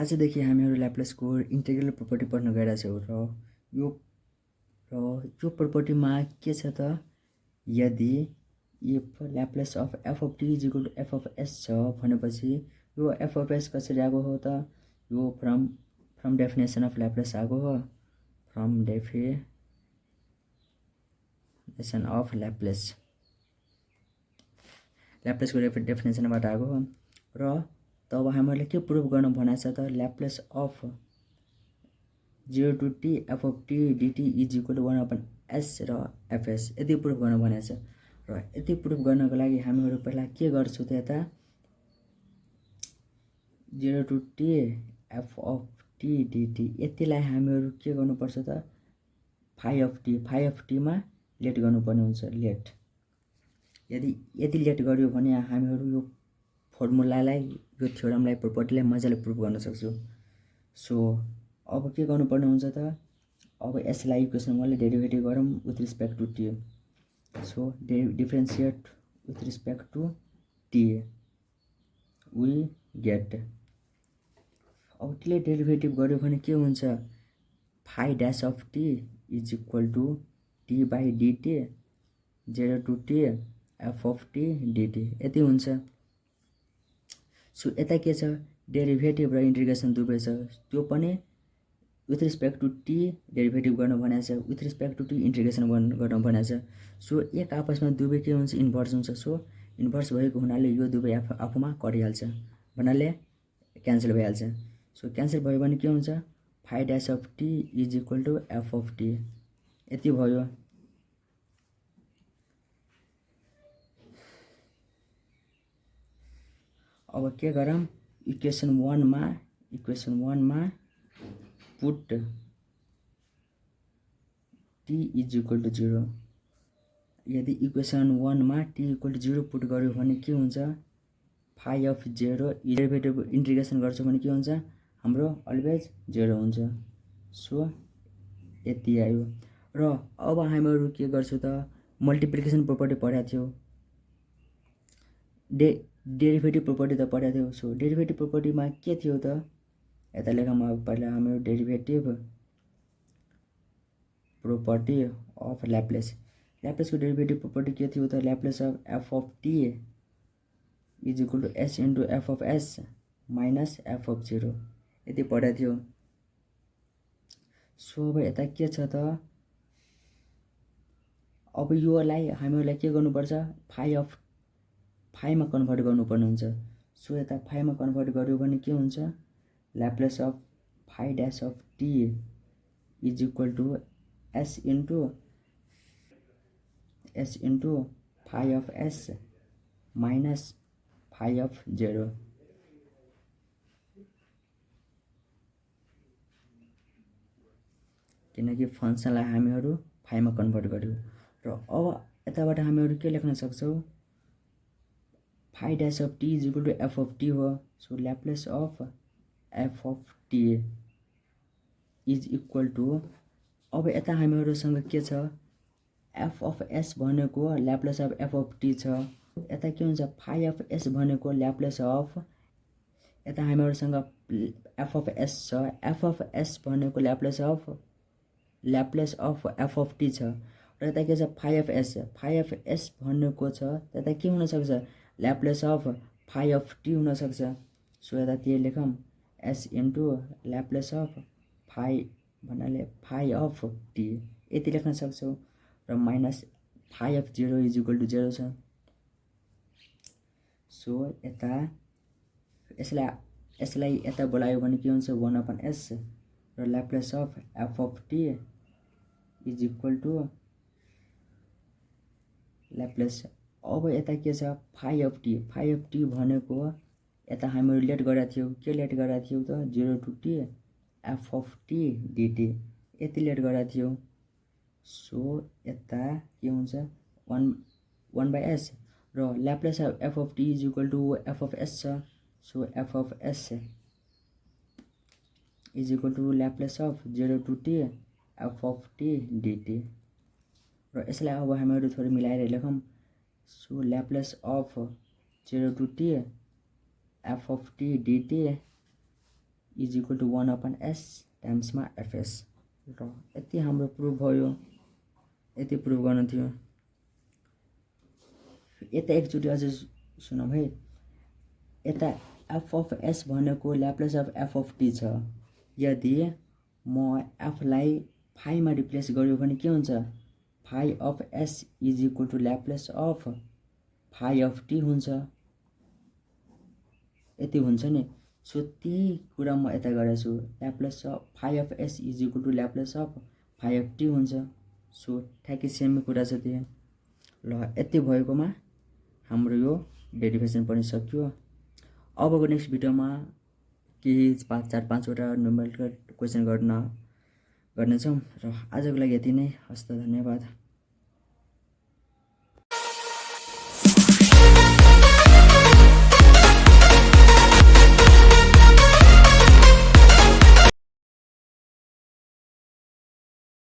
आजदेखि हामीहरू ल्याप्लेसको integral property पढ्न गइरहेछौँ र यो प्रोपर्टीमा के छ त यदि if Laplace of f of t is equal to f of s छ भनेपछि यो एफ अफ एस कसरी आएको हो त यो फ्रम डेफिनेसन अफ ल्याप्लेस आएको हो फ्रम डेफिनेसन अफ ल्याप्लेसको डेफिनेसनबाट आएको हो र तब हामीहरूले के प्रुभ गर्न भनेको छ त Laplace of 0 to t f of t dt is equal to 1/s र fs यति प्रुभ गर्न भनेको छ र यति प्रुभ गर्नको लागि हामीहरू पहिला के गर्छौँ त यता 0 to t f of t dt यतिलाई हामीहरू के गर्नुपर्छ त फाइ अफ टी मा लेट गर्नुपर्ने हुन्छ लेट यदि लेट गर्यो भने हामीहरू यो फर्मुलालाई यो थ्योरमलाई प्रोपर्टीलाई मजाले प्रुभ गर्न सक्छौँ। सो अब के गर्नुपर्ने हुन्छ त अब यसलाई इक्वेसन 1 ले डेरिभेटिभ गरौँ with respect to t. So differentiate with respect to t we get अब त्यसले डेरिभेटिभ गर्यो भने के हुन्छ phi dash of t is equal to t by dt 0 to t f of t dt यति हुन्छ। सो यता के छ डेरिभेटिभ र इन्टिग्रेसन दुवै छ त्यो पनि with respect to t derivative गर्न भनेको छ with respect to t integration गर्न भनेको छ। सो एक आपसमा दुवै के हुन्छ इन्भर्स हुन्छ। सो इन्भर्स भएको हुनाले यो दुवै आफूमा कटिहाल्छ भन्नाले क्यान्सल भइहाल्छ। सो क्यान्सल भयो भने के हुन्छ phi dash of t is equal to f of t यति भयो। अब के गरौँ इक्वेसन 1 मा put t is equal to 0 यदि इक्वेसन 1 मा t इक्वल टु 0 पुट गर्यो भने के हुन्छ फाइ अफ 0 डेरिभेटिभ इन्टिग्रेसन गर्छौँ भने के हुन्छ हाम्रो अलवेज 0 हुन्छ। सो यति आयो र अब हामीहरू के गर्छौँ त मल्टिप्लिकेसन प्रोपर्टी पढाएको थियो डेरिभेटिभ प्रोपर्टी त पढाएको थियो। सो डेरिभेटिभ प्रोपर्टीमा के थियो त यता लेखौँ अब पहिला हाम्रो डेरिभेटिभ प्रोपर्टी अफ ल्याप्लेसको डेरिभेटिभ प्रोपर्टी के थियो त Laplace of f of t is equal to s into f of s minus f of 0 यति पढाएको थियो। सो अब यता के छ त अब योलाई हामीहरूलाई के गर्नुपर्छ फाइमा कन्भर्ट गर्नुपर्ने हुन्छ। सो यता फाइमा कन्भर्ट गर्यो भने के हुन्छ Laplace of phi dash of t is equal to s into phi of s minus phi of 0 किनकि फङ्सनलाई हामीहरू फाइमा कन्भर्ट गर्यो र अब यताबाट हामीहरू के लेख्न सक्छौँ phi dash of t is equal to f of t हो। So Laplace of f of t is equal to अब यता हामीहरूसँग के छ एफ अफ एस भनेको Laplace of f of t छ यता के हुन्छ फाइ अफ एस भनेको ल्याप्लेस अफ यता हामीहरूसँग एफ अफ एस छ एफ अफ एस भनेको Laplace of f of t छ र यता के छ फाइ अफ एस भनेको छ त्यता के हुन सक्छ Laplace of phi of t हुन सक्छ। सो यता त्यही लेखौँ s into Laplace of phi भन्नाले फाइ अफ टी यति लेख्न सक्छौँ र minus phi of 0 is equal to 0 छ। सो यता यसलाई यता बोलायो भने के हुन्छ 1/s र Laplace of f of t is equal to Laplace अब यता के छ फाइ अफ टी भनेको यता हामीहरू लेट गरेको थियौँ के लेट गरेको थियौँ त 0 to t f of t dt यति लेट गरेको थियौँ। सो यता के हुन्छ 1/s र Laplace of f of t is equal to f of s छ। So f of s is equal to Laplace of 0 to t f of t dt र यसलाई अब हामीहरू थोरै मिलाएर लेखौँ। So Laplace of 0 to t f of t dt is equal to 1/s टाइम्समा fs। र यति हाम्रो प्रुभ भयो, यति प्रुभ गर्नु थियो। यता एकचोटि अझै सुनौँ है। यता f अफ s भनेको Laplace of f of t छ। यदि म f लाई फाइमा रिप्लेस गर्यो भने के हुन्छ? Phi of s is equal to Laplace of phi of t हुन्छ। यति हुन्छ नि। सो त्यही कुरा म यता गरेको छु। Laplace of phi of s is equal to Laplace of phi of t हुन्छ। सो ठ्याक्कै सेम कुरा छ त्यो। ल यति भएकोमा हाम्रो यो डेरिभेसन पनि सक्यो। अबको नेक्स्ट भिडियोमा केही 4-5वटा न्युमेरिकल क्वेसन गर्नेछौँ। र आजको लागि यति नै। हस्त, धन्यवाद।